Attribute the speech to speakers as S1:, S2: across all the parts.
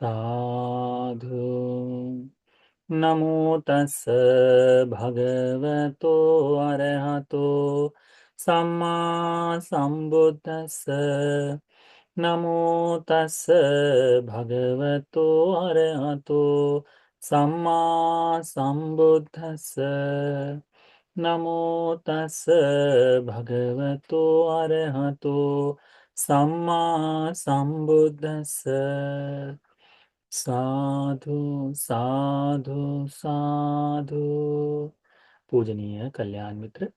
S1: साधु। नमो तस् भगवतो अरहतो सम्मा सम्बुद्धस्स। नमो तस् भगवतो अरहतो सम्मा सम्बुद्धस्स। नमो तस् भगवतो अरहतो सम्मा सम्बुद्धस्स। साधु साधु साधु। पूजनीय कल्याण मित्र,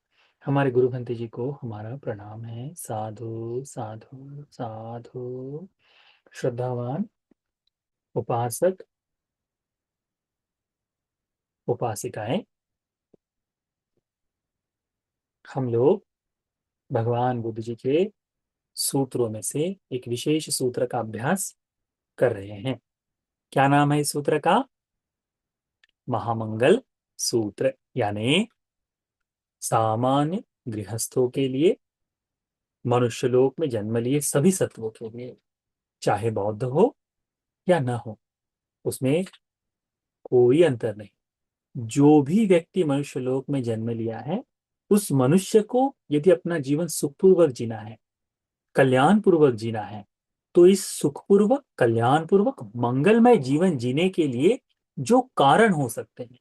S1: हमारे गुरु भंते जी को हमारा प्रणाम है। साधु साधु साधु। श्रद्धावान उपासक उपासिकाएं, हम लोग भगवान बुद्ध जी के सूत्रों में से एक विशेष सूत्र का अभ्यास कर रहे हैं। क्या नाम है इस सूत्र का? महामंगल सूत्र। यानी सामान्य गृहस्थों के लिए, मनुष्य लोक में जन्म लिए सभी सत्वों के लिए, चाहे बौद्ध हो या न हो, उसमें कोई अंतर नहीं। जो भी व्यक्ति मनुष्य लोक में जन्म लिया है, उस मनुष्य को यदि अपना जीवन सुखपूर्वक जीना है, कल्याण पूर्वक जीना है, तो इस सुखपूर्वक, कल्याण पूर्वक, मंगलमय जीवन जीने के लिए जो कारण हो सकते हैं,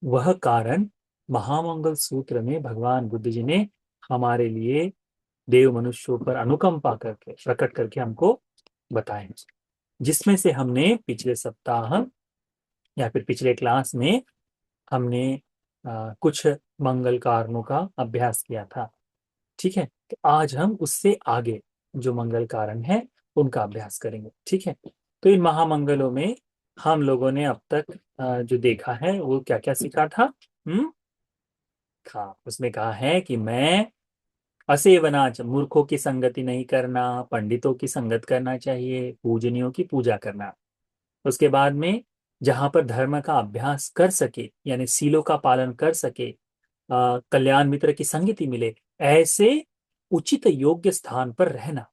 S1: वह कारण महामंगल सूत्र में भगवान बुद्ध जी ने हमारे लिए देव मनुष्यों पर अनुकंपा करके, प्रकट करके हमको बताए, जिसमें से हमने पिछले सप्ताह या फिर पिछले क्लास में हमने कुछ मंगल कारणों का अभ्यास किया था। ठीक है, तो आज हम उससे आगे जो मंगल कारण है उनका अभ्यास करेंगे। ठीक है, तो इन महामंगलों में हम लोगों ने अब तक जो देखा है वो क्या क्या सीखा था। हाँ, उसमें कहा है कि मैं असेवनाच, मूर्खों की संगति नहीं करना, पंडितों की संगत करना चाहिए, पूजनियों की पूजा करना। उसके बाद में जहां पर धर्म का अभ्यास कर सके, यानी सीलों का पालन कर सके, कल्याण मित्र की संगति मिले, ऐसे उचित योग्य स्थान पर रहना,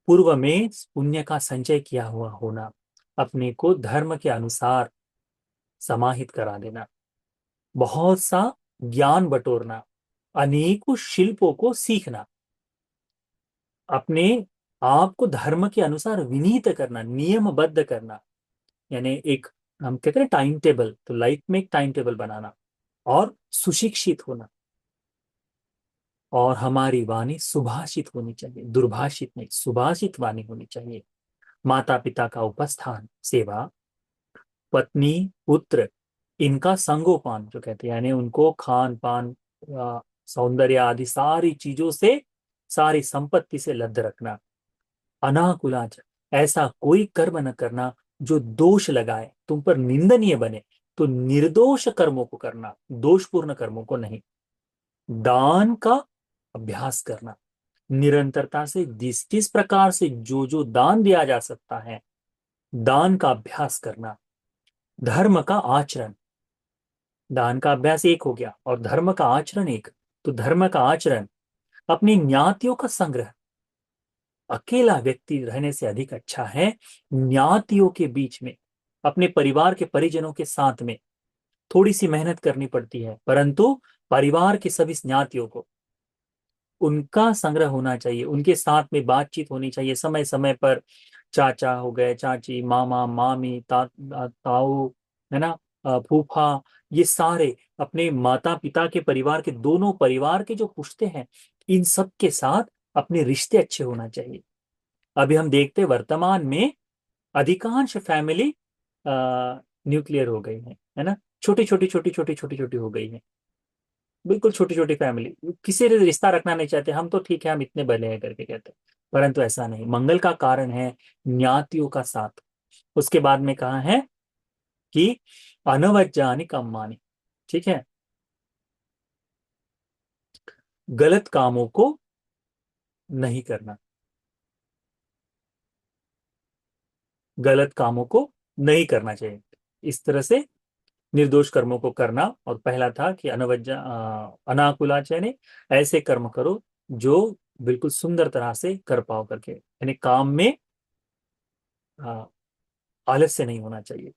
S1: पूर्व में पुण्य का संचय किया हुआ होना, अपने को धर्म के अनुसार समाहित करा देना, बहुत सा ज्ञान बटोरना, अनेकों शिल्पों को सीखना, अपने आप को धर्म के अनुसार विनीत करना, नियमबद्ध करना, यानी एक, हम कहते हैं टाइम टेबल, तो लाइफ में एक टाइम टेबल बनाना, और सुशिक्षित होना, और हमारी वाणी सुभाषित होनी चाहिए, दुर्भाषित नहीं, सुभाषित वाणी होनी चाहिए। माता पिता का उपस्थान, सेवा, पत्नी, पुत्र, इनका संगोपान जो कहते हैं, यानी उनको खान पान, सौंदर्य आदि सारी चीजों से, सारी संपत्ति से लद रखना। अनाकुलाच, ऐसा कोई कर्म न करना जो दोष लगाए, तुम पर निंदनीय बने, तो निर्दोष कर्मों को करना, दोषपूर्ण कर्मों को नहीं। दान का अभ्यास करना, निरंतरता से जिस जिस प्रकार से जो जो दान दिया जा सकता है, दान का अभ्यास करना। धर्म का आचरण, दान का अभ्यास एक हो गया और धर्म का आचरण एक। तो धर्म का आचरण, अपनी ज्ञातियों का संग्रह, अकेला व्यक्ति रहने से अधिक अच्छा है ज्ञातियों के बीच में, अपने परिवार के परिजनों के साथ में। थोड़ी सी मेहनत करनी पड़ती है, परंतु परिवार के सभी ज्ञातियों को, उनका संग्रह होना चाहिए, उनके साथ में बातचीत होनी चाहिए समय समय पर। चाचा हो गए, चाची, मामा, मामी, ताऊ, है ना, फूफा, ये सारे अपने माता पिता के परिवार के, दोनों परिवार के जो पुश्ते हैं, इन सब के साथ अपने रिश्ते अच्छे होना चाहिए। अभी हम देखते हैं वर्तमान में अधिकांश फैमिली न्यूक्लियर हो गई है ना, छोटी छोटी छोटी छोटी छोटी छोटी हो गई है, बिल्कुल छोटी छोटी फैमिली, किसी से रिश्ता रखना नहीं चाहते, हम तो ठीक है, हम इतने भले हैं करके कहते हैं। परंतु ऐसा नहीं, मंगल का कारण है ज्ञातियों का साथ। उसके बाद में कहा है कि अनवज्जानि कम्मानि, ठीक है, गलत कामों को नहीं करना, गलत कामों को नहीं करना चाहिए, इस तरह से निर्दोष कर्मों को करना। और पहला था कि अनाकुलाचने, ऐसे कर्म करो जो बिल्कुल सुंदर तरह से कर पाओ करके, यानी काम में आलस्य नहीं होना चाहिए।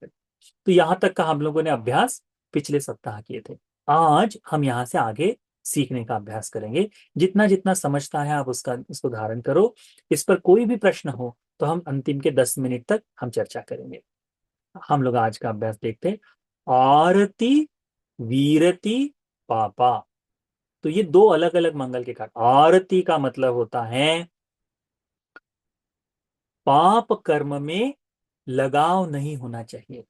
S1: तो यहां तक का हम लोगों ने अभ्यास पिछले सप्ताह किए थे। आज हम यहाँ से आगे सीखने का अभ्यास करेंगे। जितना जितना समझता है आप उसका उसको धारण करो। इस पर कोई भी प्रश्न हो तो हम अंतिम के 10 मिनट तक हम चर्चा करेंगे। हम लोग आज का अभ्यास देखते हैं। आरती, वीरति, पापा। तो ये दो अलग अलग मंगल के कार्य। आरती का मतलब होता है पाप कर्म में लगाव नहीं होना चाहिए।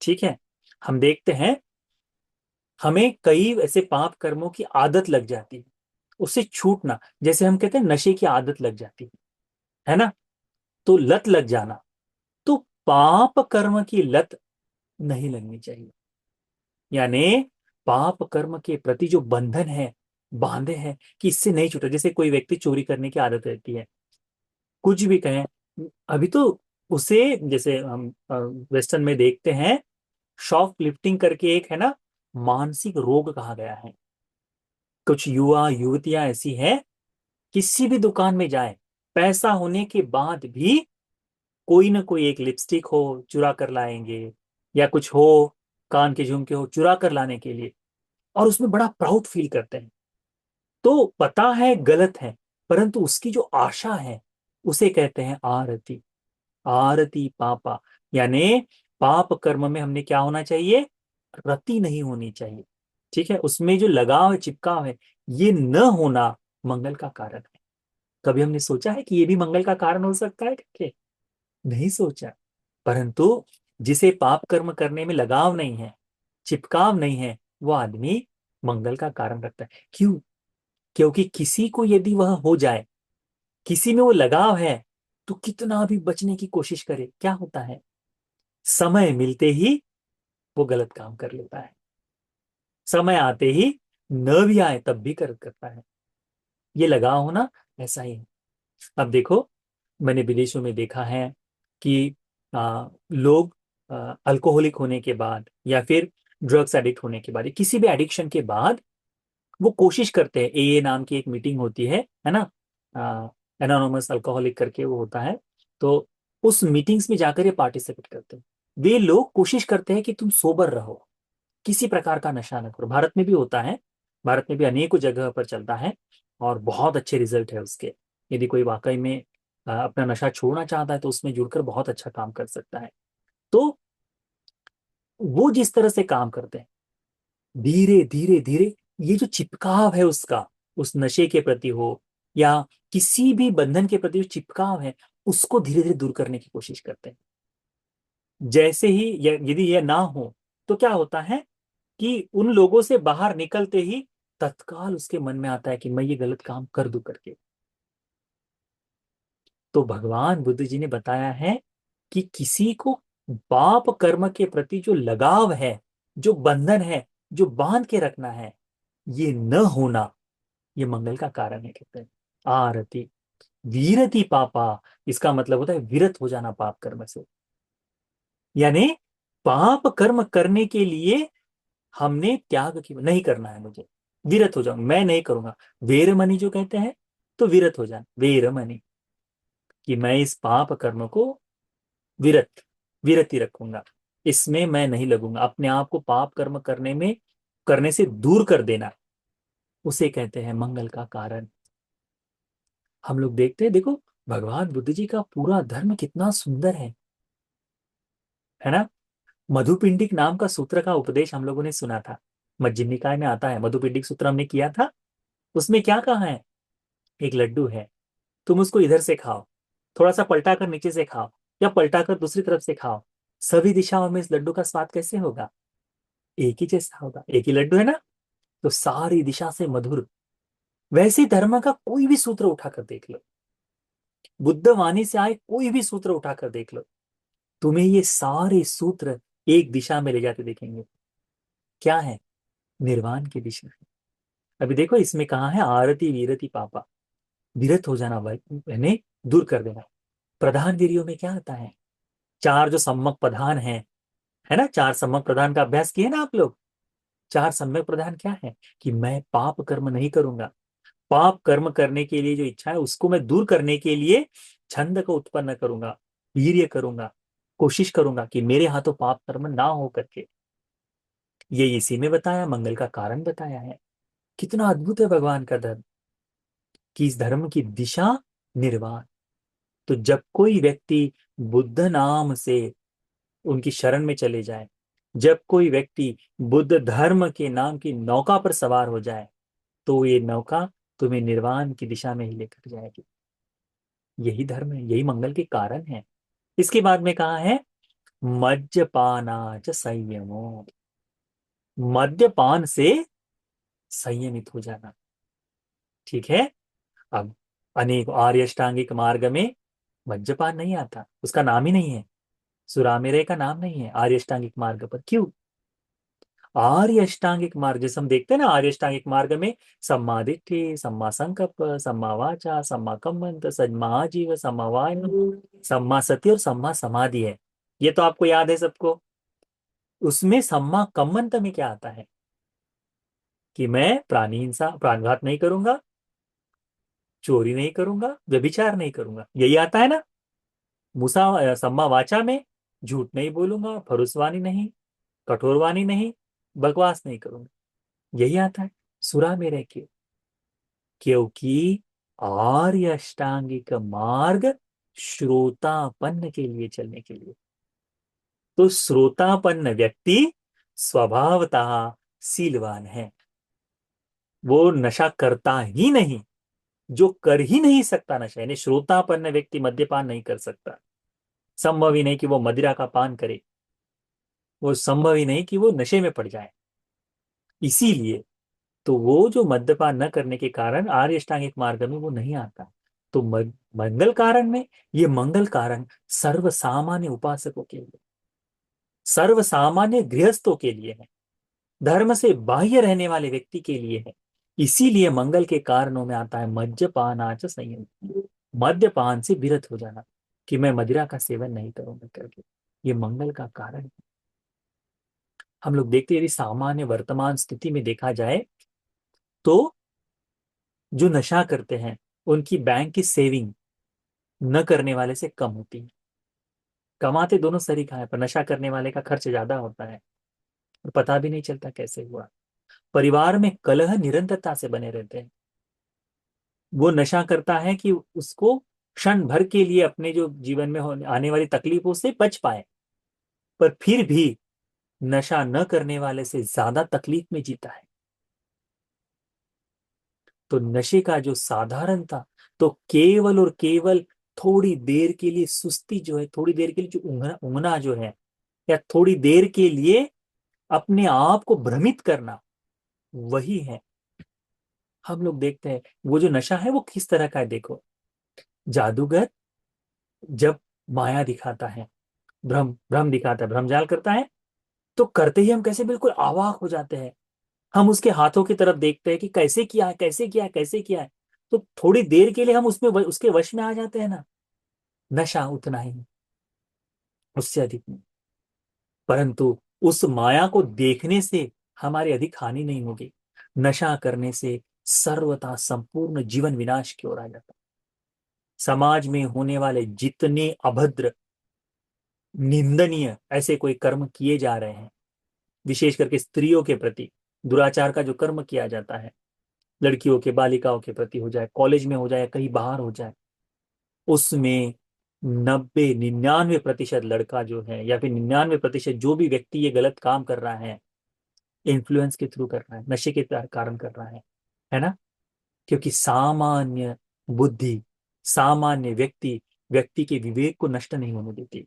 S1: ठीक है। हम देखते हैं हमें कई ऐसे पाप कर्मों की आदत लग जाती है, उससे छूटना। जैसे हम कहते हैं नशे की आदत लग जाती है ना, तो लत लग जाना। तो पाप कर्म की लत नहीं लगनी चाहिए। यानी पाप कर्म के प्रति जो बंधन है, बांधे हैं कि इससे नहीं छूटा। जैसे कोई व्यक्ति चोरी करने की आदत रहती है, कुछ भी कहें, अभी तो उसे, जैसे हम वेस्टर्न में देखते हैं, शॉप लिफ्टिंग करके एक है ना, मानसिक रोग कहा गया है। कुछ युवा युवतियां ऐसी हैं, किसी भी दुकान में जाए, पैसा होने के बाद भी कोई ना कोई एक लिपस्टिक हो चुरा कर लाएंगे, या कुछ हो, कान के झुमके हो चुरा कर लाने के लिए, और उसमें बड़ा प्राउड फील करते हैं। तो पता है गलत है, परंतु उसकी जो आशा है उसे कहते हैं आरती। आरती पापा, यानी पाप कर्म में हमने क्या होना चाहिए, रति नहीं होनी चाहिए। ठीक है, उसमें जो लगाव है, चिपकाव है, ये न होना मंगल का कारण है। कभी हमने सोचा है कि ये भी मंगल का कारण हो सकता है करके? नहीं सोचा। परंतु जिसे पाप कर्म करने में लगाव नहीं है, चिपकाव नहीं है, वो आदमी मंगल का कारण रखता है। क्यों? क्योंकि किसी को यदि वह हो जाए, किसी में वो लगाव है, तो कितना भी बचने की कोशिश करे, क्या होता है, समय मिलते ही वो गलत काम कर लेता है। समय आते ही, न भी आए तब भी कर करता है। ये लगाव होना ऐसा ही है। अब देखो, मैंने विदेशों में देखा है कि लोग अल्कोहलिक होने के बाद, या फिर ड्रग्स एडिक्ट होने के बाद, या किसी भी एडिक्शन के बाद, वो कोशिश करते हैं। एए नाम की एक मीटिंग होती है ना, एनोनमस अल्कोहलिक करके वो होता है। तो उस मीटिंग्स में जाकर ये पार्टिसिपेट करते हैं। वे लोग कोशिश करते हैं कि तुम सोबर रहो, किसी प्रकार का नशा न करो। भारत में भी होता है, भारत में भी अनेकों जगह पर चलता है, और बहुत अच्छे रिजल्ट है उसके। यदि कोई वाकई में अपना नशा छोड़ना चाहता है तो उसमें जुड़कर बहुत अच्छा काम कर सकता है। तो वो जिस तरह से काम करते हैं, धीरे धीरे धीरे, ये जो चिपकाव है उसका, उस नशे के प्रति हो, या किसी भी बंधन के प्रति जो चिपकाव है, उसको धीरे धीरे दूर करने की कोशिश करते हैं। जैसे ही यदि यह ना हो, तो क्या होता है कि उन लोगों से बाहर निकलते ही तत्काल उसके मन में आता है कि मैं ये गलत काम कर दूं करके। तो भगवान बुद्ध जी ने बताया है कि किसी को पाप कर्म के प्रति जो लगाव है, जो बंधन है, जो बांध के रखना है, ये न होना, ये मंगल का कारण है, कहते हैं। आरती, वीरति पापा, इसका मतलब होता है विरत हो जाना पाप कर्म से। यानी पाप कर्म करने के लिए हमने त्याग की, नहीं करना है मुझे, विरत हो जाऊं, मैं नहीं करूंगा। वेरमणि जो कहते हैं, तो विरत हो जाना, वेरमणि, कि मैं इस पाप कर्म को विरत, विरति रखूंगा, इसमें मैं नहीं लगूंगा। अपने आप को पाप कर्म करने में, करने से दूर कर देना, उसे कहते हैं मंगल का कारण। हम लोग देखते हैं, देखो, भगवान बुद्ध जी का पूरा धर्म कितना सुंदर है ना। मधुपिंडिक नाम का सूत्र का उपदेश हम लोगों ने सुना था, मज्जिम निकाय में आता है। मधुपिंडिक सूत्र हमने किया था। उसमें क्या कहा है, एक लड्डू है, तुम उसको इधर से खाओ, थोड़ा सा पलटा कर नीचे से खाओ, या पलटा कर दूसरी तरफ से खाओ, सभी दिशाओं में इस लड्डू का स्वाद कैसे होगा, एक ही जैसा होगा। एक ही लड्डू है ना, तो सारी दिशा से मधुर। वैसे धर्म का कोई भी सूत्र उठाकर देख लो, बुद्ध वाणी से आए कोई भी सूत्र उठाकर देख लो, तुम्हें ये सारे सूत्र एक दिशा में ले जाते देखेंगे। क्या है, निर्वाण की दिशा है। अभी देखो, इसमें कहा है आरती वीरति पापा, विरत हो जाना, यानी दूर कर देना। प्रधान वीरियों में क्या आता है, चार जो सम्यक प्रधान है ना, चार सम्यक प्रधान का अभ्यास किए ना आप लोग। चार सम्यक प्रधान क्या है, कि मैं पाप कर्म नहीं करूंगा। पाप कर्म करने के लिए जो इच्छा है उसको मैं दूर करने के लिए छंद को उत्पन्न करूंगा, वीर्य करूंगा, कोशिश करूंगा कि मेरे हाथों पाप कर्म ना हो करके। ये इसी में बताया, मंगल का कारण बताया है। कितना अद्भुत है भगवान का धर्म, कि इस धर्म की दिशा निर्वाण। तो जब कोई व्यक्ति बुद्ध नाम से उनकी शरण में चले जाए, जब कोई व्यक्ति बुद्ध धर्म के नाम की नौका पर सवार हो जाए, तो ये नौका तुम्हें निर्वाण की दिशा में ही लेकर जाएगी। यही धर्म है, यही मंगल के कारण है। इसके बाद में कहा है मज्जपानाच संयमो, मद्यपान से संयमित हो जाना। ठीक है। अब अनेक आर्य अष्टांगिक मार्ग में मज्जपान नहीं आता, उसका नाम ही नहीं है, सुरामेरय का नाम नहीं है आर्य अष्टांगिक मार्ग पर। क्यों? आर्य अष्टांगिक मार्ग जैसे हम देखते हैं ना, आर्य अष्टांगिक मार्ग में सम्मा दिट्ठि, सम्मा संकल्प, सम्मा वाचा, सम्मा कम्मंत, सम्मा आजीव, सम्मा वाणी, सम्मा सति और सम्मा समाधि है। ये तो आपको याद है सबको। उसमें सम्मा कम्मंत में क्या आता है कि मैं प्राणी हिंसा, प्राणघात नहीं करूंगा, चोरी नहीं करूंगा, व्यभिचार नहीं करूंगा, यही आता है ना। मुसा सम्मा वाचा में झूठ नहीं बोलूंगा, फरुसवानी नहीं, कठोरवानी नहीं, बकवास नहीं करूंगा, यही आता है सुरा में रह के। क्योंकि आर्य अष्टांगिक मार्ग श्रोतापन्न के लिए, चलने के लिए। तो श्रोतापन्न व्यक्ति स्वभावतः सीलवान है, वो नशा करता ही नहीं। जो कर ही नहीं सकता नशा, यानी श्रोतापन्न व्यक्ति मद्यपान नहीं कर सकता। संभव ही नहीं कि वो मदिरा का पान करे, वो संभव ही नहीं कि वो नशे में पड़ जाए। इसीलिए तो वो जो मद्यपान न करने के कारण आर्य अष्टांगिक मार्ग में वो नहीं आता। तो मंगल कारण में, ये मंगल कारण सर्व सामान्य उपासकों के लिए, सर्व सामान्य गृहस्थों के लिए है, धर्म से बाह्य रहने वाले व्यक्ति के लिए है। इसीलिए मंगल के कारणों में आता है मद्यपानाच संयम, मद्यपान से विरत हो जाना, कि मैं मदिरा का सेवन नहीं करूंगा करके। ये मंगल का कारण है। हम लोग देखते हैं, यदि सामान्य वर्तमान स्थिति में देखा जाए तो जो नशा करते हैं उनकी बैंक की सेविंग न करने वाले से कम होती है। कमाते दोनों सरीखा है, पर नशा करने वाले का खर्च ज्यादा होता है और पता भी नहीं चलता कैसे हुआ। परिवार में कलह निरंतरता से बने रहते हैं। वो नशा करता है कि उसको क्षण भर के लिए अपने जो जीवन में आने वाली तकलीफों से बच पाए, पर फिर भी नशा न करने वाले से ज्यादा तकलीफ में जीता है। तो नशे का जो साधारण था, तो केवल और केवल थोड़ी देर के लिए सुस्ती जो है, थोड़ी देर के लिए जो ऊँघना ऊँघना जो है, या थोड़ी देर के लिए अपने आप को भ्रमित करना, वही है। हम लोग देखते हैं वो जो नशा है वो किस तरह का है। देखो, जादूगर जब माया दिखाता है, भ्रम भ्रम दिखाता है, भ्रमजाल करता है, तो करते ही हम कैसे बिल्कुल अवाक हो जाते हैं। हम उसके हाथों की तरफ देखते हैं कि कैसे किया है, कैसे किया है, कैसे किया है। तो थोड़ी देर के लिए हम उसमें उसके वश में आ जाते हैं ना। नशा उतना ही, उससे अधिक नहीं। परंतु उस माया को देखने से हमारी अधिक हानि नहीं होगी। नशा करने से सर्वथा संपूर्ण जीवन विनाश की ओर आ जाता है। समाज में होने वाले जितने अभद्र, निंदनीय ऐसे कोई कर्म किए जा रहे हैं, विशेष करके स्त्रियों के प्रति दुराचार का जो कर्म किया जाता है, लड़कियों के, बालिकाओं के प्रति हो जाए, कॉलेज में हो जाए, कहीं बाहर हो जाए, उसमें 90-99% लड़का जो है, या फिर 99% जो भी व्यक्ति ये गलत काम कर रहा है, इन्फ्लुएंस के थ्रू कर रहा है, नशे के कारण कर रहा है ना। क्योंकि सामान्य बुद्धि, सामान्य व्यक्ति, व्यक्ति के विवेक को नष्ट नहीं होने देती।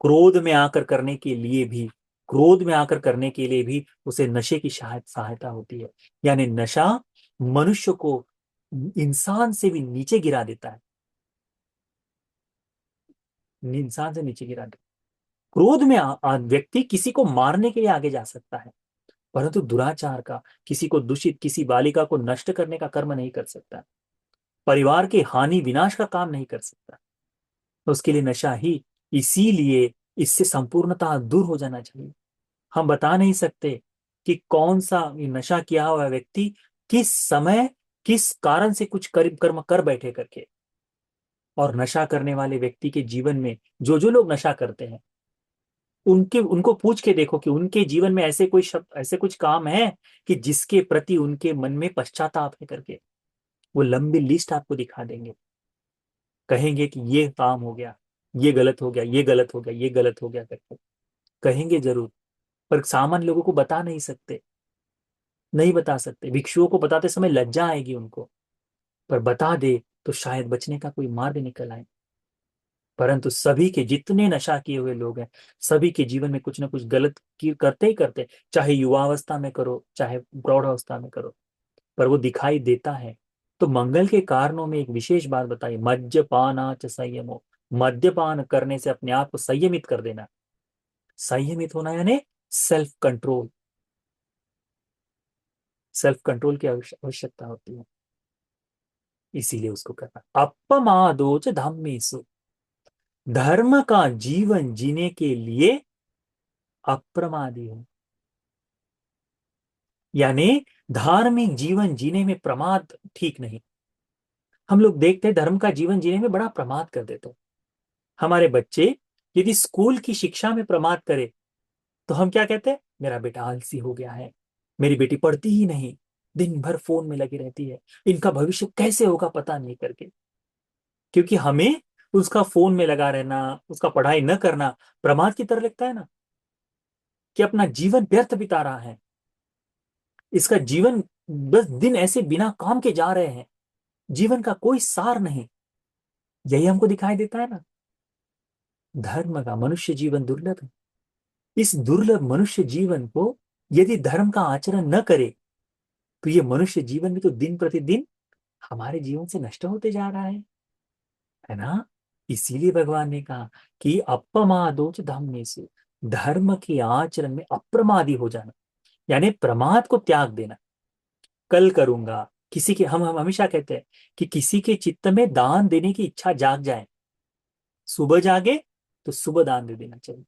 S1: क्रोध में आकर करने के लिए भी, क्रोध में आकर करने के लिए भी उसे नशे की सहायता होती है। यानी नशा मनुष्य को इंसान से भी नीचे गिरा देता है, इंसान से नीचे गिरा देता है। क्रोध में व्यक्ति किसी को मारने के लिए आगे जा सकता है, परंतु दुराचार का, किसी को दूषित, किसी बालिका को नष्ट करने का कर्म नहीं कर सकता, परिवार के हानि विनाश का काम नहीं कर सकता। तो उसके लिए नशा ही, इसीलिए इससे संपूर्णतः दूर हो जाना चाहिए। हम बता नहीं सकते कि कौन सा ये नशा किया हुआ व्यक्ति किस समय, किस कारण से कुछ कर्म कर बैठे करके। और नशा करने वाले व्यक्ति के जीवन में जो जो लोग नशा करते हैं, उनके उनको पूछ के देखो कि उनके जीवन में ऐसे कोई शब्द, ऐसे कुछ काम है कि जिसके प्रति उनके मन में पश्चाताप है करके। वो लंबी लिस्ट आपको दिखा देंगे। कहेंगे कि ये काम हो गया, ये गलत हो गया, ये गलत हो गया, ये गलत हो गया करके कहेंगे जरूर। पर सामान्य लोगों को बता नहीं सकते, नहीं बता सकते। भिक्षुओं को बताते समय लज्जा आएगी उनको, पर बता दे तो शायद बचने का कोई मार्ग निकल आए। परंतु सभी के जितने नशा किए हुए लोग हैं, सभी के जीवन में कुछ ना कुछ गलत करते ही करते, चाहे युवावस्था में करो चाहे प्रौढ़ावस्था में करो, पर वो दिखाई देता है। तो मंगल के कारणों में एक विशेष बात बताई, मद्यपानाच संयमो। मद्यपान करने से अपने आप को संयमित कर देना। संयमित होना यानी सेल्फ कंट्रोल। सेल्फ कंट्रोल की आवश्यकता होती है, इसीलिए उसको करना। अपमादोच धम्मेसु। धर्म का जीवन जीने के लिए अप्रमादी हो, यानी धार्मिक जीवन जीने में प्रमाद ठीक नहीं। हम लोग देखते हैं धर्म का जीवन जीने में बड़ा प्रमाद कर देते हैं। हमारे बच्चे यदि स्कूल की शिक्षा में प्रमाद करे तो हम क्या कहते हैं, मेरा बेटा आलसी हो गया है, मेरी बेटी पढ़ती ही नहीं, दिन भर फोन में लगी रहती है, इनका भविष्य कैसे होगा पता नहीं करके। क्योंकि हमें उसका फोन में लगा रहना, उसका पढ़ाई न करना प्रमाद की तरह लगता है ना, कि अपना जीवन व्यर्थ बिता रहा है, इसका जीवन बस दिन ऐसे बिना काम के जा रहे हैं, जीवन का कोई सार नहीं। यही हमको दिखाई देता है ना। धर्म का मनुष्य जीवन दुर्लभ है। इस दुर्लभ मनुष्य जीवन को यदि धर्म का आचरण न करे तो ये मनुष्य जीवन भी तो दिन प्रतिदिन हमारे जीवन से नष्ट होते जा रहा है ना। इसीलिए भगवान ने कहा कि अपमादोच धम्मेसु। धर्म के आचरण में अप्रमादी हो जाना, यानी प्रमाद को त्याग देना। कल करूंगा, किसी के हम हमेशा कहते हैं कि किसी के चित्त में दान देने की इच्छा जाग जाए, सुबह जागे तो सुबह दान दे देना चाहिए,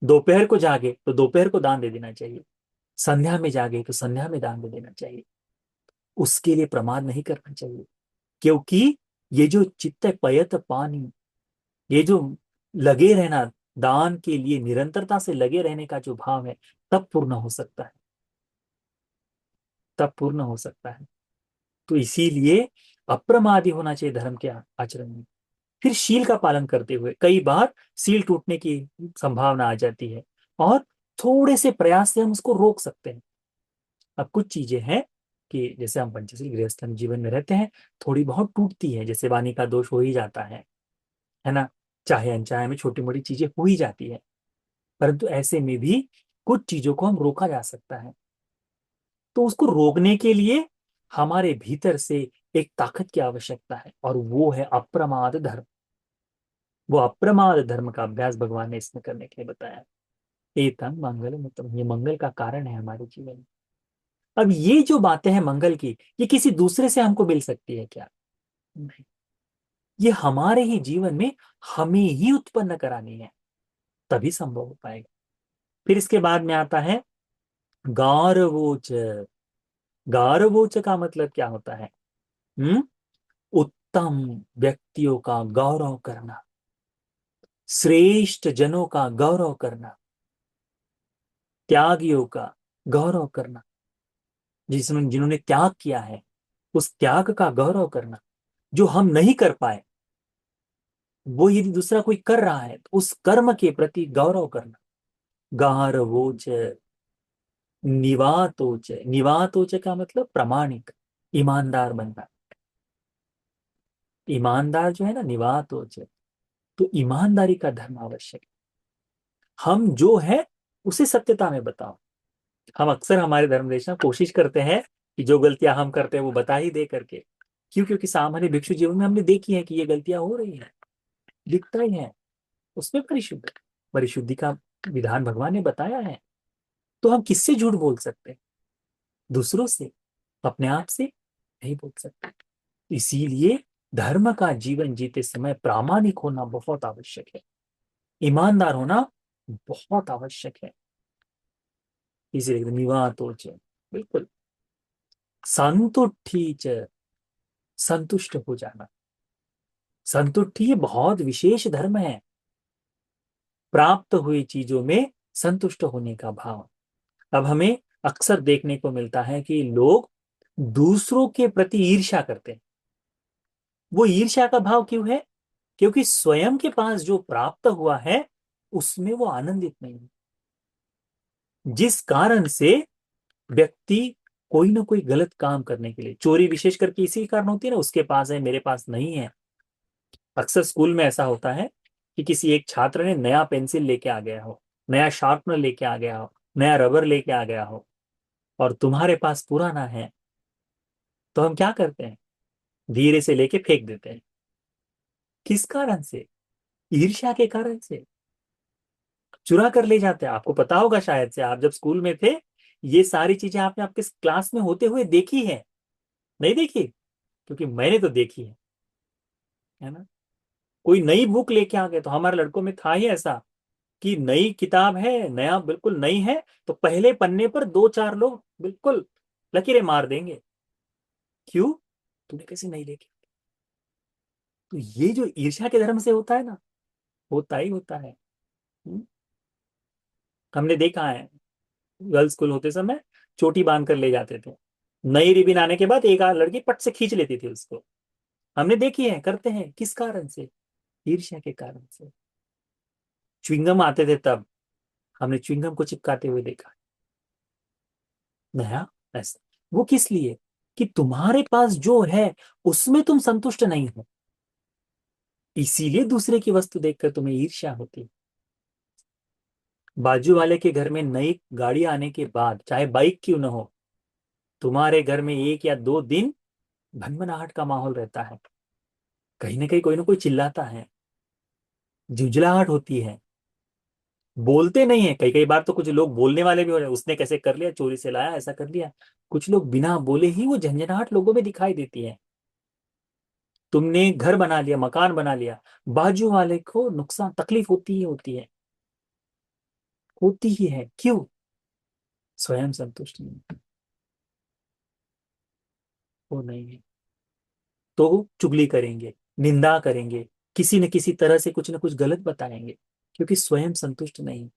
S1: दोपहर को जागे तो दोपहर को दान दे देना चाहिए, संध्या में जागे तो संध्या में दान दे देना चाहिए। उसके लिए प्रमाद नहीं करना चाहिए, क्योंकि ये जो चित्त पयत पानी, ये जो लगे रहना, दान के लिए निरंतरता से लगे रहने का जो भाव है, तब पूर्ण हो सकता है, तब पूर्ण हो सकता है। तो इसीलिए अप्रमादी होना चाहिए धर्म के आचरण में। फिर शील का पालन करते हुए, कई बार सील टूटने की संभावना आ जाती है और थोड़े से प्रयास से हम उसको रोक सकते हैं। अब कुछ चीजें हैं कि जैसे हम पंचशील गृहस्थ जीवन में रहते हैं, थोड़ी बहुत टूटती है, जैसे वाणी का दोष हो ही जाता है ना, चाहे अनचाहे में छोटी मोटी चीजें हो ही जाती है। परंतु ऐसे में भी कुछ चीजों को हम रोका जा सकता है। तो उसको रोकने के लिए हमारे भीतर से एक ताकत की आवश्यकता है, और वो है अप्रमाद धर्म। वो अप्रमाद धर्म का अभ्यास भगवान ने इसमें करने के लिए बताया। एतम मंगल मतलब ये मंगल का कारण है हमारे जीवन में। अब ये जो बातें हैं मंगल की, ये किसी दूसरे से हमको मिल सकती है क्या? नहीं। ये हमारे ही जीवन में हमें ही उत्पन्न करानी है, तभी संभव हो पाएगा। फिर इसके बाद में आता है गौरवोच। गौरवोच का मतलब क्या होता है? हम्म उत्तम व्यक्तियों का गौरव करना, श्रेष्ठ जनों का गौरव करना, त्यागियों का गौरव करना, जिन्होंने त्याग किया है उस त्याग का गौरव करना। जो हम नहीं कर पाए, वो यदि दूसरा कोई कर रहा है तो उस कर्म के प्रति गौरव करना। गारवोच। निवातोच। निवातोच का मतलब प्रामाणिक, ईमानदार बनना। ईमानदार जो है ना, निवातोच। तो ईमानदारी का धर्म आवश्यक है। हम जो है उसे सत्यता में बताओ। हम अक्सर हमारे धर्मदेश में कोशिश करते हैं कि जो गलतियां हम करते हैं वो बता ही दे करके। क्यों? क्योंकि सामान्य भिक्षु जीवन में हमने देखी है कि ये गलतियां हो रही हैं, दिखता ही है। उसमें परिशुद्ध, परिशुद्धि का विधान भगवान ने बताया है। तो हम किससे झूठ बोल सकते हैं? दूसरों से, अपने आप से नहीं बोल सकते। इसीलिए धर्म का जीवन जीते समय प्रामाणिक होना बहुत आवश्यक है, ईमानदार होना बहुत आवश्यक है। इसीलिए निवातोच, बिल्कुल संतुष्टि च, संतुष्ट हो जाना। संतुष्टि ये बहुत विशेष धर्म है, प्राप्त हुई चीजों में संतुष्ट होने का भाव। अब हमें अक्सर देखने को मिलता है कि लोग दूसरों के प्रति ईर्ष्या करते हैं। वो ईर्ष्या का भाव क्यों है? क्योंकि स्वयं के पास जो प्राप्त हुआ है उसमें वो आनंदित नहीं है, जिस कारण से व्यक्ति कोई ना कोई गलत काम करने के लिए, चोरी विशेष करके इसी कारण होती है ना, उसके पास है मेरे पास नहीं है। अक्सर स्कूल में ऐसा होता है कि किसी एक छात्र ने नया पेंसिल लेके आ गया हो, नया शार्पनर लेके आ गया हो, नया रबर लेके आ गया हो, और तुम्हारे पास पुराना है, तो हम क्या करते हैं? धीरे से लेके फेंक देते हैं। किस कारण से? ईर्ष्या के कारण से चुरा कर ले जाते हैं। आपको पता होगा शायद से, आप जब स्कूल में थे ये सारी चीजें आपने आपके क्लास में होते हुए देखी है, नहीं देखी? क्योंकि मैंने तो देखी है ना। कोई नई बुक लेके आ गए तो हमारे लड़कों में था ही ऐसा कि नई किताब है, नया बिल्कुल नई है, तो पहले पन्ने पर दो चार लोग बिल्कुल लकीरें मार देंगे। क्यों? तूने कैसे नहीं लेके? तो ये जो ईर्ष्या के धर्म से होता है ना, होता ही होता है। हम्म? हमने देखा है, गर्ल्स स्कूल होते समय चोटी बांध कर ले जाते थे, नई रिबन आने के बाद एक आध लड़की पट से खींच लेती थी उसको। हमने देखी है, करते हैं। किस कारण से? ईर्ष्या के कारण से। च्युइंगम आते थे तब हमने च्युइंगम को चिपकाते हुए देखा, नया, ऐसा। वो किस लिए? कि तुम्हारे पास जो है उसमें तुम संतुष्ट नहीं हो, इसीलिए दूसरे की वस्तु देखकर तुम्हें ईर्ष्या होती है। बाजू वाले के घर में नई गाड़ी आने के बाद, चाहे बाइक क्यों ना हो, तुम्हारे घर में 1 या 2 दिन भनभनाहट का माहौल रहता है। कहीं ना कहीं कोई ना कोई चिल्लाता है, झुंझलाहट होती है। बोलते नहीं है, कई कई बार तो कुछ लोग बोलने वाले भी हो रहे, उसने कैसे कर लिया, चोरी से लाया, ऐसा कर लिया। कुछ लोग बिना बोले ही वो झंझनाहट लोगों में दिखाई देती है। तुमने घर बना लिया, मकान बना लिया, बाजू वाले को नुकसान तकलीफ होती ही होती है, होती ही है। क्यों? स्वयं संतुष्ट नहीं, वो नहीं है, तो चुगली करेंगे, निंदा करेंगे, किसी न किसी तरह से कुछ न कुछ गलत बताएंगे, क्योंकि स्वयं संतुष्ट नहीं।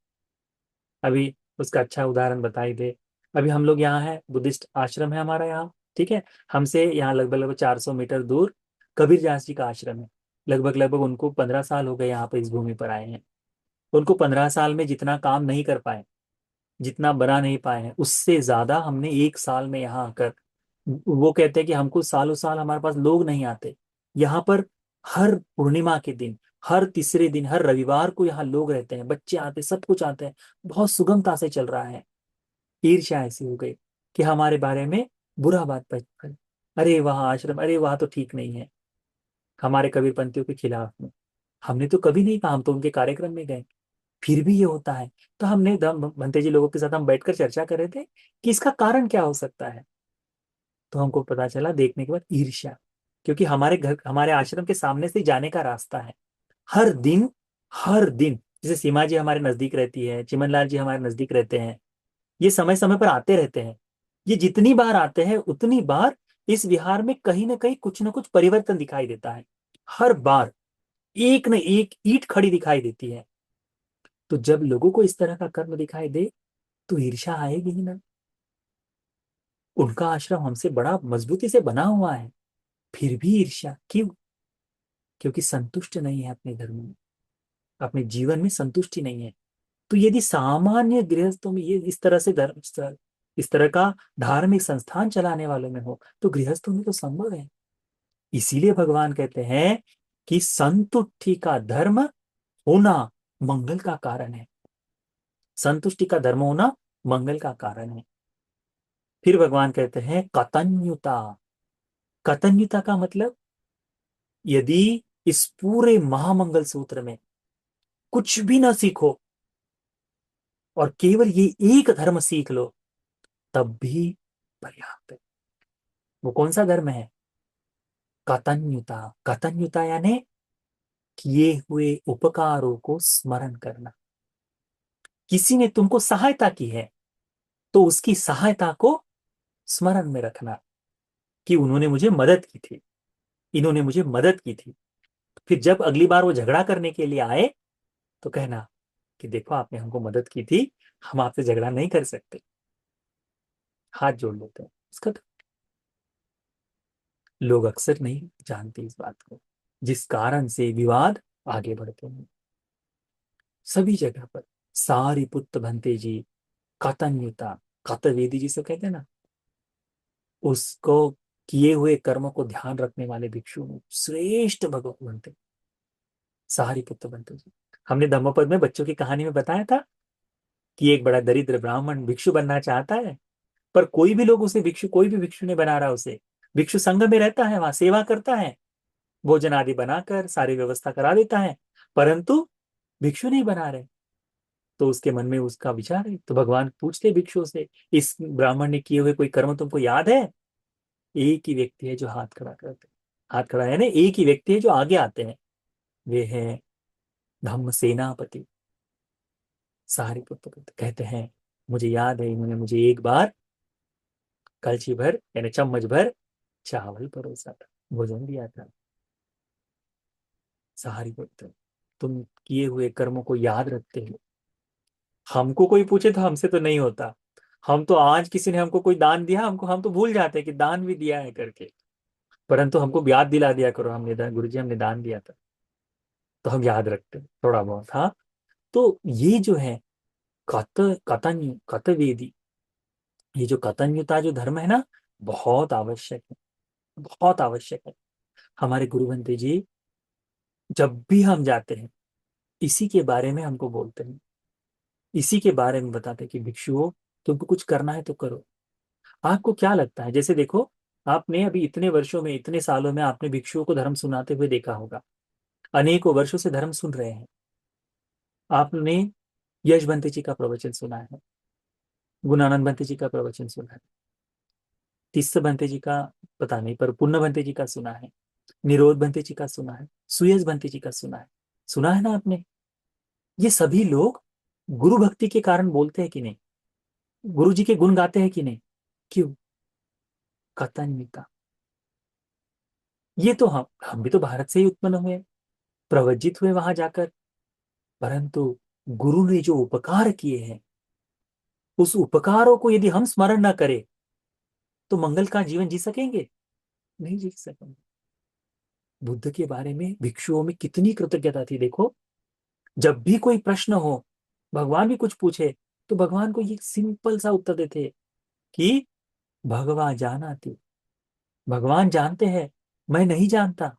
S1: अभी उसका अच्छा उदाहरण बताई दे। अभी हम लोग यहाँ है, बुद्धिस्ट आश्रम है हमारा यहाँ, ठीक है। हमसे यहाँ लगभग लगभग 400 मीटर दूर कबीर दास जी का आश्रम है। लगभग लगभग उनको 15 साल हो गए यहाँ पर इस भूमि पर आए हैं। उनको 15 साल में जितना काम नहीं कर पाए, जितना बना नहीं पाए हैं, उससे ज्यादा हमने 1 साल में यहाँ आकर, वो कहते हैं कि हमको सालों साल हमारे पास लोग नहीं आते यहाँ पर। हर पूर्णिमा के दिन, हर तीसरे दिन, हर रविवार को यहाँ लोग रहते हैं, बच्चे आते हैं, सब कुछ आते हैं। बहुत सुगमता से चल रहा है। ईर्ष्या ऐसी हो गई कि हमारे बारे में बुरा बात कर, अरे वहाँ आश्रम, अरे वहाँ तो ठीक नहीं है, हमारे कबीरपंथियों के खिलाफ में। हमने तो कभी नहीं कहा, हम तो उनके कार्यक्रम में गए, फिर भी ये होता है। तो हमने भंते जी लोगों के साथ हम बैठकर चर्चा कर रहे थे कि इसका कारण क्या हो सकता है। तो हमको पता चला देखने के बाद, ईर्ष्या। क्योंकि हमारे घर, हमारे आश्रम के सामने से जाने का रास्ता है, हर दिन, हर दिन। जैसे सीमा जी हमारे नजदीक रहती है, चिमनलाल जी हमारे नजदीक रहते हैं, ये समय समय पर आते रहते हैं। ये जितनी बार आते हैं उतनी बार इस विहार में कहीं ना कुछ परिवर्तन दिखाई देता है। हर बार एक न एक ईंट खड़ी दिखाई देती है। तो जब लोगों को इस तरह का कर्म दिखाई दे तो ईर्ष्या आएगी ही ना। उनका आश्रम हमसे बड़ा मजबूती से बना हुआ है, फिर भी ईर्ष्या क्यों? क्योंकि संतुष्ट नहीं है अपने धर्म में, अपने जीवन में संतुष्टि नहीं है। तो यदि सामान्य गृहस्थों में ये इस तरह से धर्म, इस तरह का धार्मिक संस्थान चलाने वालों में हो, तो गृहस्थों में तो संभव है। इसीलिए भगवान कहते हैं कि संतुष्टि का धर्म होना मंगल का कारण है। संतुष्टि का धर्म होना मंगल का कारण है। फिर भगवान कहते हैं कतन्युता। कतन्युता का मतलब, यदि इस पूरे महामंगल सूत्र में कुछ भी ना सीखो और केवल ये एक धर्म सीख लो, तब भी पर्याप्त है। वो कौन सा धर्म है? कतन्युता। कतन्युता यानी किए हुए उपकारों को स्मरण करना। किसी ने तुमको सहायता की है तो उसकी सहायता को स्मरण में रखना, कि उन्होंने मुझे मदद की थी, इन्होंने मुझे मदद की थी। फिर जब अगली बार वो झगड़ा करने के लिए आए तो कहना कि देखो आपने हमको मदद की थी, हम आपसे झगड़ा नहीं कर सकते। हाथ जोड़ लेते हैं इसका। तो लोग अक्सर नहीं जानते इस बात को, जिस कारण से विवाद आगे बढ़ते हैं सभी जगह पर। सारिपुत्त भंते जी, कतन्यता, कतवेदी जी से कहते हैं ना, उसको किए हुए कर्मों को ध्यान रखने वाले भिक्षु में श्रेष्ठ भगवत बनते सारिपुत्र बनते जी। हमने धम्मपद में बच्चों की कहानी में बताया था कि एक बड़ा दरिद्र ब्राह्मण भिक्षु बनना चाहता है, पर कोई भी लोग उसे भिक्षु, कोई भी भिक्षु नहीं बना रहा उसे। भिक्षु संघ में रहता है, वहां सेवा करता है, भोजन आदि बनाकर सारी व्यवस्था करा देता है, परंतु भिक्षु नहीं बना रहे। तो उसके मन में उसका विचार है, तो भगवान पूछते भिक्षुओं से, इस ब्राह्मण ने किए हुए कोई कर्म तुमको याद है? एक ही व्यक्ति है जो हाथ खड़ा करते हैं। हाथ खड़ा है ना, एक ही व्यक्ति है जो आगे आते हैं, वे हैं धम्म सेनापति सारिपुत्र। कहते हैं मुझे याद है, इन्होंने मुझे एक बार कलछी भर यानी चम्मच भर चावल परोसा था, भोजन दिया था। सारिपुत्र, तुम किए हुए कर्मों को याद रखते हो। हमको कोई पूछे तो हमसे तो नहीं होता। हम तो आज किसी ने हमको कोई दान दिया, हमको हम तो भूल जाते हैं कि दान भी दिया है करके, परंतु हमको याद दिला दिया करो, हमने गुरु जी हमने दान दिया था, तो हम याद रखते हैं थोड़ा बहुत। हाँ, तो ये जो है कत कतन्य कतवेदी, ये जो कतन्यता जो धर्म है ना, बहुत आवश्यक है, बहुत आवश्यक है। हमारे गुरु बंते जी जब भी हम जाते हैं इसी के बारे में हमको बोलते हैं, इसी के बारे में बताते हैं कि भिक्षुओं, तुमको कुछ करना है तो करो। आपको क्या लगता है, जैसे देखो, आपने अभी इतने वर्षों में, इतने सालों में आपने भिक्षुओं को धर्म सुनाते हुए देखा होगा, अनेकों वर्षों से धर्म सुन रहे हैं। आपने यश बंते जी का प्रवचन सुना है, गुणानंद बंते जी का प्रवचन सुना है, तिस्स बंते जी का पता नहीं, पर पुण्य बंते जी का सुना है, निरोध बंते जी का सुना है, सुयस बंते जी का सुना है। सुना है ना आपने? ये सभी लोग गुरु भक्ति के कारण बोलते हैं कि नहीं, गुरु जी के गुण गाते हैं कि नहीं? क्यों? कतन्यता। ये तो हम भी तो भारत से ही उत्पन्न हुए, प्रवजित हुए वहां जाकर, परंतु गुरु ने जो उपकार किए हैं, उस उपकारों को यदि हम स्मरण न करें तो मंगल का जीवन जी सकेंगे? नहीं जी सकेंगे। बुद्ध के बारे में भिक्षुओं में कितनी कृतज्ञता थी देखो। जब भी कोई प्रश्न हो, भगवान भी कुछ पूछे, तो भगवान को ये सिंपल सा उत्तर देते कि भगवान जाना थी, भगवान जानते हैं, मैं नहीं जानता।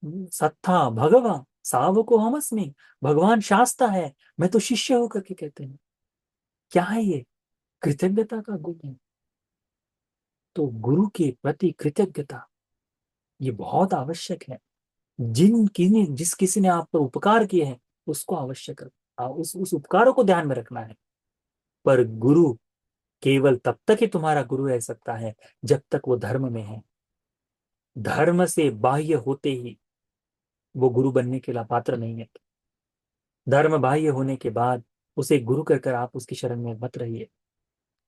S1: सत्ता भगवान सावको हम अस्मि, भगवान शास्ता है, मैं तो शिष्य होकर के कहते हैं। क्या है ये? कृतज्ञता का गुण है। तो गुरु के प्रति कृतज्ञता ये बहुत आवश्यक है। जिस किसी ने आप पर उपकार किए हैं उसको आवश्यक उस उपकारों को ध्यान में रखना है। पर गुरु केवल तब तक ही तुम्हारा गुरु रह सकता है जब तक वो धर्म में है। धर्म से बाह्य होते ही वो गुरु बनने के लिए पात्र नहीं है। धर्म बाह्य होने के बाद उसे गुरु कहकर आप उसकी शरण में मत रहिए,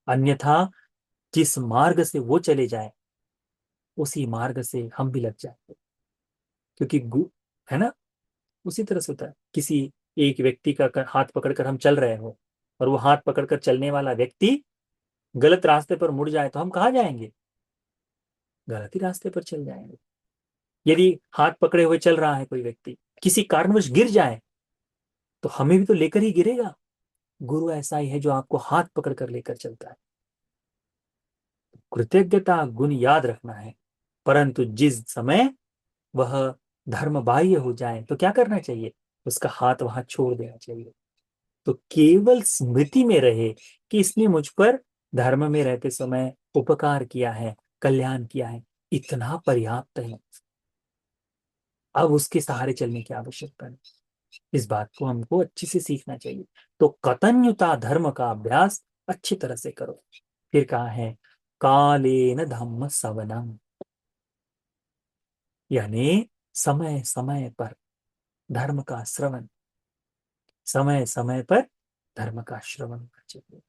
S1: अन्यथा जिस मार्ग से वो चले जाए उसी मार्ग से हम भी लग जाए। क्योंकि है ना, उसी तरह से होता है। किसी एक व्यक्ति का हाथ पकड़कर हम चल रहे हो और वो हाथ पकड़कर चलने वाला व्यक्ति गलत रास्ते पर मुड़ जाए तो हम कहाँ जाएंगे? गलत ही रास्ते पर चल जाएंगे। यदि हाथ पकड़े हुए चल रहा है कोई व्यक्ति, किसी कारणवश गिर जाए तो हमें भी तो लेकर ही गिरेगा। गुरु ऐसा ही है जो आपको हाथ पकड़ कर लेकर चलता है। कृतज्ञता गुण याद रखना है, परंतु जिस समय वह धर्म बाह्य हो जाए तो क्या करना चाहिए? उसका हाथ वहां छोड़ देना चाहिए। तो केवल स्मृति में रहे कि इसने मुझ पर धर्म में रहते समय उपकार किया है, कल्याण किया है, इतना पर्याप्त है। अब उसके सहारे चलने की आवश्यकता है। इस बात को हमको अच्छे से सीखना चाहिए। तो कतन्युता धर्म का अभ्यास अच्छी तरह से करो। फिर कहा है कालेन धम्म सवनम, यानी समय समय पर धर्म का श्रवण, समय समय पर धर्म का श्रवण होना चाहिए।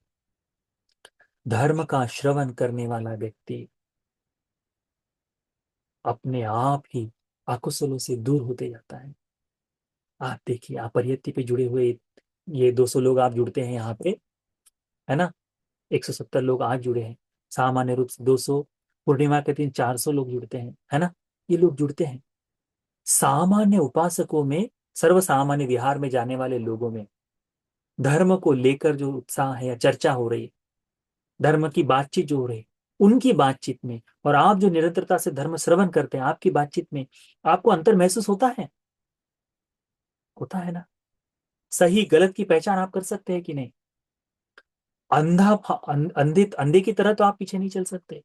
S1: धर्म का श्रवण करने वाला व्यक्ति अपने आप ही आकुशलों से दूर होते जाता है। आप देखिए, आप परियत्ति पे जुड़े हुए ये 200 लोग आप जुड़ते हैं यहाँ पे, है ना, 170 लोग आज जुड़े हैं, सामान्य रूप से 200, पूर्णिमा के दिन 400 लोग जुड़ते हैं, है ना, ये लोग जुड़ते हैं। सामान्य उपासकों में, सर्व सामान्य विहार में जाने वाले लोगों में धर्म को लेकर जो उत्साह है या चर्चा हो रही है, धर्म की बातचीत जो हो रही है, उनकी बातचीत में और आप जो निरंतरता से धर्म श्रवण करते हैं, आपकी बातचीत में आपको अंतर महसूस होता है? होता है ना? सही गलत की पहचान आप कर सकते हैं कि नहीं? अंधा अंधे की तरह तो आप पीछे नहीं चल सकते।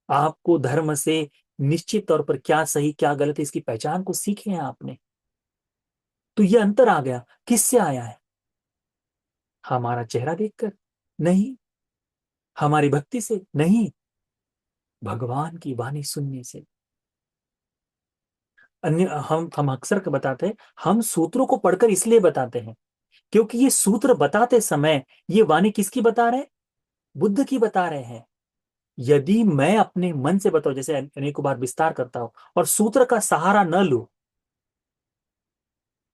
S1: आपको धर्म से निश्चित तौर पर क्या सही क्या गलत है इसकी पहचान को सीखे हैं आपने। तो ये अंतर आ गया, किससे आया है? हमारा चेहरा देखकर नहीं, हमारी भक्ति से नहीं, भगवान की वाणी सुनने से। अन्य हम अक्सर बताते हैं, हम सूत्रों को पढ़कर इसलिए बताते हैं क्योंकि ये सूत्र बताते समय ये वाणी किसकी बता रहे हैं? बुद्ध की बता रहे हैं। यदि मैं अपने मन से बताऊं, जैसे अनेकों बार विस्तार करता हूं और सूत्र का सहारा न लूं,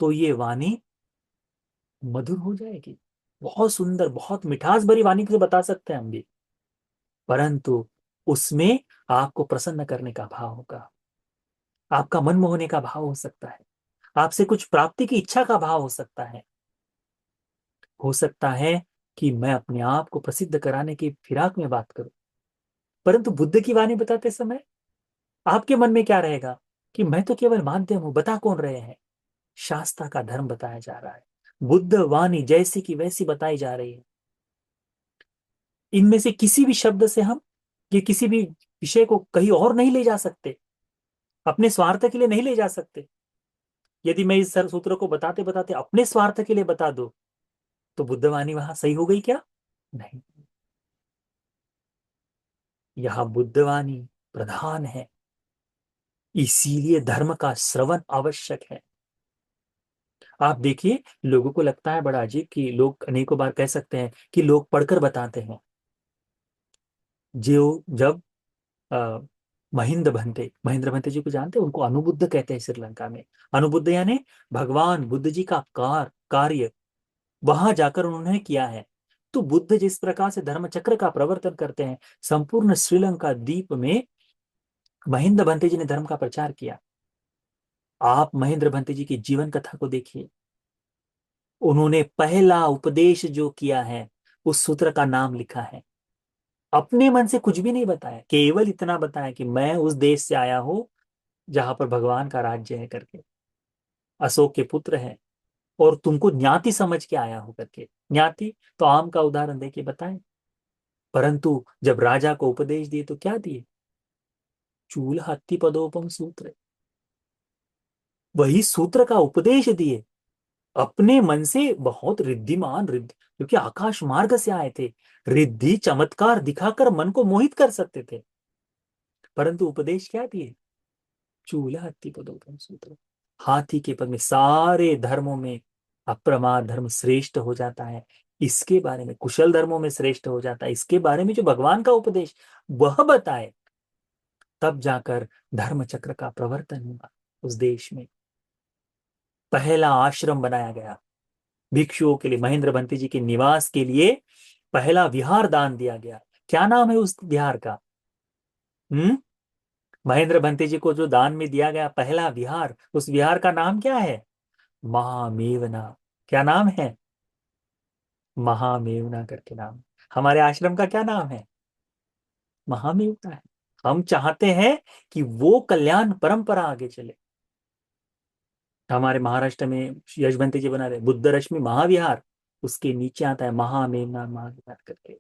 S1: तो ये वाणी मधुर हो जाएगी, बहुत सुंदर, बहुत मिठास भरी वाणी से बता सकते हैं हम भी, परंतु उसमें आपको प्रसन्न करने का भाव होगा, आपका मन मोहने का भाव हो सकता है, आपसे कुछ प्राप्ति की इच्छा का भाव हो सकता है कि मैं अपने आप को प्रसिद्ध कराने की फिराक में बात करूं। परंतु बुद्ध की वाणी बताते समय आपके मन में क्या रहेगा कि मैं तो केवल माध्यम हूं, बता कौन रहे हैं? शास्त्र का धर्म बताया जा रहा है, बुद्ध वाणी जैसी की वैसी बताई जा रही है। इनमें से किसी भी शब्द से हम ये किसी भी विषय को कहीं और नहीं ले जा सकते, अपने स्वार्थ के लिए नहीं ले जा सकते। यदि मैं इस सूत्र को बताते बताते अपने स्वार्थ के लिए बता दूं, तो बुद्धवाणी वहां सही हो गई क्या? नहीं, यह बुद्धवाणी प्रधान है, इसीलिए धर्म का श्रवण आवश्यक है। आप देखिए, लोगों को लगता है बड़ा अजीब कि लोग अनेकों बार कह सकते हैं कि लोग पढ़कर बताते हैं। जो जब अ, महेंद्र भंते जी को जानते हैं, उनको अनुबुद्ध कहते हैं श्रीलंका में। अनुबुद्ध यानी भगवान बुद्ध जी का कार्य वहां जाकर उन्होंने किया है। तो बुद्ध जिस प्रकार से धर्म चक्र का प्रवर्तन करते हैं, संपूर्ण श्रीलंका द्वीप में महेंद्र भंते जी ने धर्म का प्रचार किया। आप महेंद्र भंते जी की जीवन कथा को देखिए, उन्होंने पहला उपदेश जो किया है उस सूत्र का नाम लिखा है। अपने मन से कुछ भी नहीं बताया, केवल इतना बताया कि मैं उस देश से आया हूं जहां पर भगवान का राज्य है करके, अशोक के पुत्र हैं, और तुमको ज्ञाति समझ के आया हो करके। ज्ञाति तो आम का उदाहरण देके बताएं। परंतु जब राजा को उपदेश दिए तो क्या दिए? चूल हत्ती पदोपम सूत्र, वही सूत्र का उपदेश दिए। अपने मन से बहुत रिद्धिमान रिद्धि, क्योंकि आकाश मार्ग से आए थे, रिद्धि चमत्कार दिखाकर मन को मोहित कर सकते थे, परंतु उपदेश क्या दिए? चूल हत्ती पदोपम सूत्र। हाथी के पद में सारे धर्मों में अप्रमाद धर्म श्रेष्ठ हो जाता है, इसके बारे में कुशल धर्मों में श्रेष्ठ हो जाता है, इसके बारे में जो भगवान का उपदेश वह बताए, तब जाकर धर्म चक्र का प्रवर्तन हुआ। उस देश में पहला आश्रम बनाया गया भिक्षुओं के लिए, महेंद्र भंते जी के निवास के लिए पहला विहार दान दिया गया। क्या नाम है उस विहार का? हम्म महेंद्र भंते जी को जो दान में दिया गया पहला विहार, उस विहार का नाम क्या है? महामेवना। क्या नाम है? महामेवना करके नाम। हमारे आश्रम का क्या नाम है? महामेवना है। हम चाहते हैं कि वो कल्याण परंपरा आगे चले। हमारे महाराष्ट्र में यशवंती जी बना रहे बुद्ध रश्मि महाविहार, उसके नीचे आता है महामेवना महाविहार करके।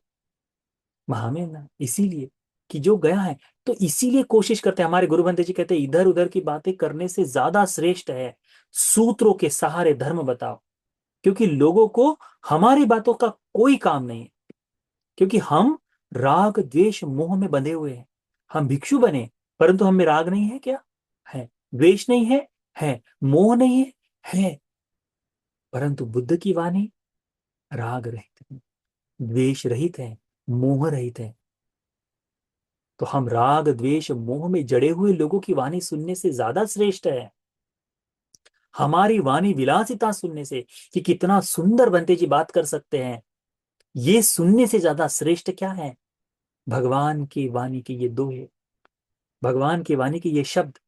S1: महामेवना इसीलिए कि जो गया है, तो इसीलिए कोशिश करते हैं। हमारे गुरु बंदे जी कहते हैं इधर उधर की बातें करने से ज्यादा श्रेष्ठ है सूत्रों के सहारे धर्म बताओ, क्योंकि लोगों को हमारी बातों का कोई काम नहीं है। क्योंकि हम राग द्वेष मोह में बंधे हुए हैं। हम भिक्षु बने, परंतु हम में राग नहीं है क्या? है। द्वेष नहीं है? है। मोह नहीं है? है। परंतु बुद्ध की वाणी राग रहित है, द्वेष रहित है, मोह रहित है। तो हम राग द्वेष मोह में जड़े हुए लोगों की वाणी सुनने से ज्यादा श्रेष्ठ है। हमारी वाणी विलासिता सुनने से, कि कितना सुंदर बंते जी बात कर सकते हैं, ये सुनने से ज्यादा श्रेष्ठ क्या है? भगवान की वाणी के ये दोहे, भगवान की वाणी के ये शब्द।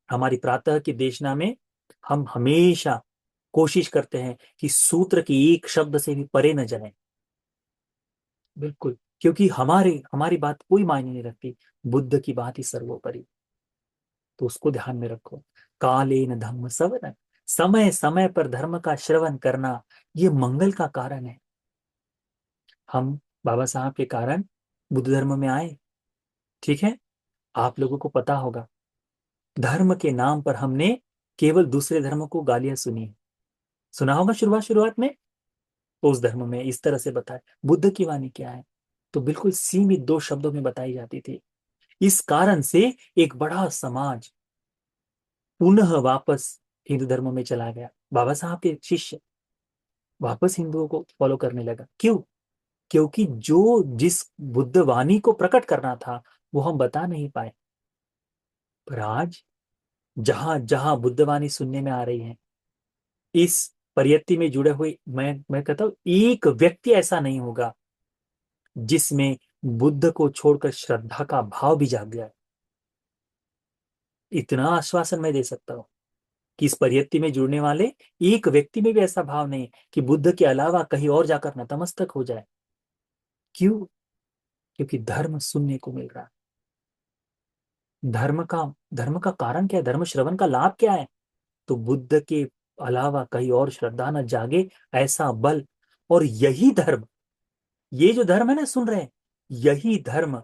S1: हमारी प्रातः की देशना में हम हमेशा कोशिश करते हैं कि सूत्र की एक शब्द से भी परे न जाए। बिल्कुल, क्योंकि हमारी हमारी बात कोई मायने नहीं रखती, बुद्ध की बात ही सर्वोपरि। तो उसको ध्यान में रखो। कालेन धम्म सवरण, समय समय पर धर्म का श्रवण करना, ये मंगल का कारण है। हम बाबा साहब के कारण बुद्ध धर्म में आए। ठीक है, आप लोगों को पता होगा, धर्म के नाम पर हमने केवल दूसरे धर्म को गालियां सुनी। सुना होगा शुरुआत शुरुआत में। तो उस धर्म में इस तरह से बताए, बुद्ध की वाणी क्या है, तो बिल्कुल सीमित दो शब्दों में बताई जाती थी। इस कारण से एक बड़ा समाज पुनः वापस हिंदू धर्म में चला गया। बाबा साहब के शिष्य वापस हिंदुओं को फॉलो करने लगा। क्यों? क्योंकि जो जिस बुद्ध वाणी को प्रकट करना था वो हम बता नहीं पाए। पर आज जहां जहां बुद्ध वाणी सुनने में आ रही है, इस परियत्ति में जुड़े हुए, मैं कहता हूं एक व्यक्ति ऐसा नहीं होगा जिसमें बुद्ध को छोड़कर श्रद्धा का भाव भी जाग गया है। इतना आश्वासन मैं दे सकता हूं कि इस परियत्ति में जुड़ने वाले एक व्यक्ति में भी ऐसा भाव नहीं कि बुद्ध के अलावा कहीं और जाकर नतमस्तक हो जाए। क्यों? क्योंकि धर्म सुनने को मिल रहा है। धर्म का कारण क्या है? धर्म श्रवण का लाभ क्या है? तो बुद्ध के अलावा कहीं और श्रद्धा न जागे, ऐसा बल। और यही धर्म, ये जो धर्म है ना, सुन रहे हैं, यही धर्म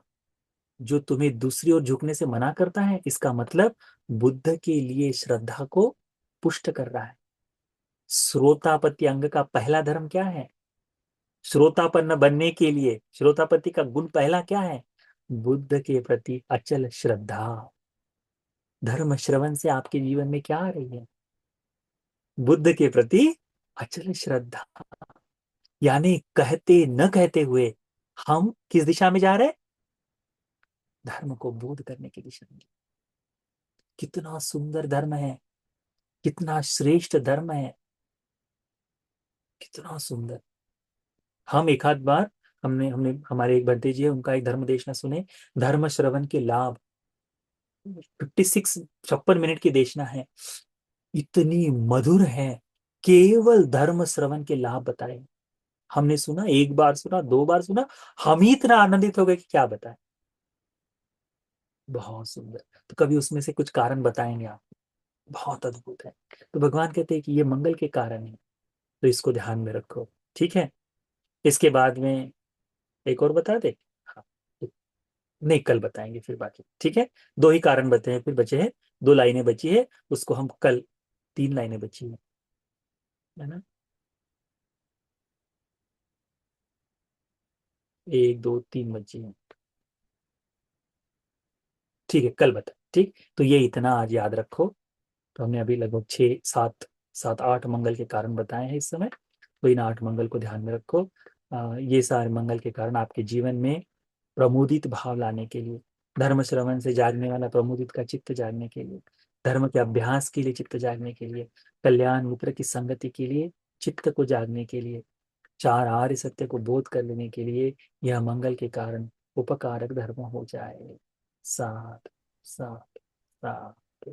S1: जो तुम्हें दूसरी ओर झुकने से मना करता है, इसका मतलब बुद्ध के लिए श्रद्धा को पुष्ट कर रहा है। श्रोतापत्ति अंग का पहला धर्म क्या है? श्रोतापन्न बनने के लिए श्रोतापत्ति का गुण पहला क्या है? बुद्ध के प्रति अचल श्रद्धा। धर्म श्रवण से आपके जीवन में क्या आ रही है? बुद्ध के प्रति अचल श्रद्धा। यानी कहते न कहते हुए हम किस दिशा में जा रहे हैं? धर्म को बोध करने की दिशा में। कितना सुंदर धर्म है, कितना श्रेष्ठ धर्म है, कितना सुंदर। हम एक आध बार, हमने हमने हमारे एक भंते जी है, उनका एक धर्म देशना सुने। धर्म श्रवण के लाभ, 56 की देशना है, इतनी मधुर है। केवल धर्म श्रवण के लाभ बताए। हमने सुना, एक बार सुना, दो बार सुना, हम ही इतना आनंदित हो गए कि क्या बताएं। बहुत सुंदर। तो कभी उसमें से कुछ कारण बताएंगे आप? बहुत अद्भुत है। तो भगवान कहते हैं कि ये मंगल के कारण है, तो इसको ध्यान में रखो। ठीक है, इसके बाद में एक और बता दे। हाँ, नहीं, कल बताएंगे फिर बाकी। ठीक है, दो ही कारण बचे हैं, फिर बचे हैं, दो लाइनें बची है, उसको हम कल, 3 लाइनें बची है ना? 1 2 3 बची है। ठीक है, कल बता। ठीक, तो ये इतना आज याद रखो। तो हमने अभी लगभग 6 7 7 8 मंगल के कारण बताए हैं इस समय। तो इन 8 मंगल को ध्यान में रखो। ये सारे मंगल के कारण आपके जीवन में प्रमुदित भाव लाने के लिए, धर्म श्रवण से जागने वाला प्रमुदित का चित्त जागने के लिए, धर्म के अभ्यास के लिए चित्त जागने के लिए, कल्याण मित्र की संगति के लिए चित्त को जागने के लिए, चार आर्य सत्य को बोध कर लेने के लिए, यह मंगल के कारण उपकारक धर्म हो जाए। साथ साथ साथ।